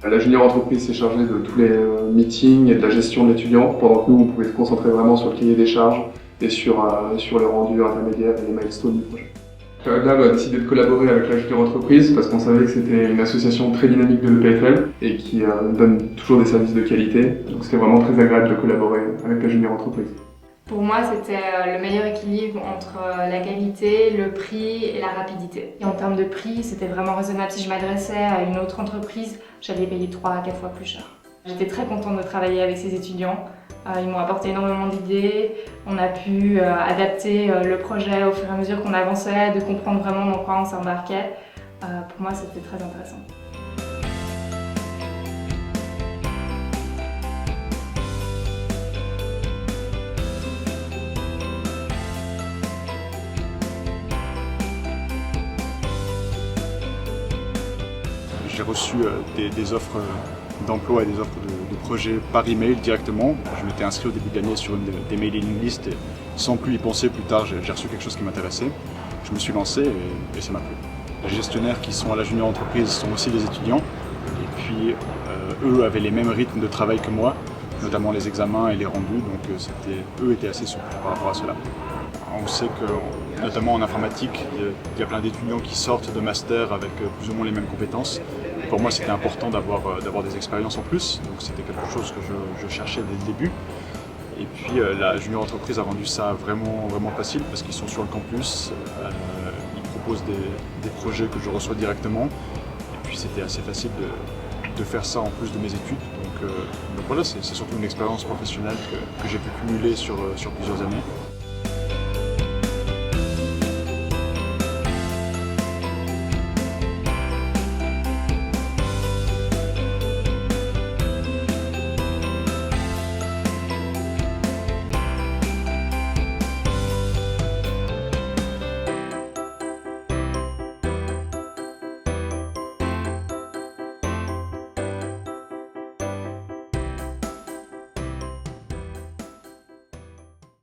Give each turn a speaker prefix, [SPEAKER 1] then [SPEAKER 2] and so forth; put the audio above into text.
[SPEAKER 1] La junior entreprise s'est chargée de tous les meetings et de la gestion de l'étudiant, pendant que nous, on pouvait se concentrer vraiment sur le cahier des charges et sur le rendu intermédiaire et les milestones du projet. Lab a décidé de collaborer avec la junior entreprise parce qu'on savait que c'était une association très dynamique de l'EPFL et qui donne toujours des services de qualité. Donc c'était vraiment très agréable de collaborer avec la junior entreprise.
[SPEAKER 2] Pour moi, c'était le meilleur équilibre entre la qualité, le prix et la rapidité. Et en termes de prix, c'était vraiment raisonnable. Si je m'adressais à une autre entreprise, j'allais payer 3 à 4 fois plus cher. J'étais très contente de travailler avec ces étudiants. Ils m'ont apporté énormément d'idées. On a pu adapter le projet au fur et à mesure qu'on avançait, de comprendre vraiment dans quoi on s'embarquait. Pour moi, c'était très intéressant.
[SPEAKER 3] J'ai reçu des offres d'emploi et des offres de projets par email directement. Je m'étais inscrit au début de l'année sur une des mailing lists et sans plus y penser, plus tard j'ai reçu quelque chose qui m'intéressait. Je me suis lancé et ça m'a plu. Les gestionnaires qui sont à la junior entreprise sont aussi des étudiants et puis eux avaient les mêmes rythmes de travail que moi, notamment les examens et les rendus, donc eux étaient assez souples par rapport à cela. On sait que, notamment en informatique, il y a plein d'étudiants qui sortent de master avec plus ou moins les mêmes compétences. Et pour moi, c'était important d'avoir des expériences en plus, donc c'était quelque chose que je cherchais dès le début. Et puis la junior entreprise a rendu ça vraiment facile parce qu'ils sont sur le campus, ils proposent des projets que je reçois directement. Et puis c'était assez facile de faire ça en plus de mes études. Donc voilà, c'est surtout une expérience professionnelle que j'ai pu cumuler sur plusieurs années.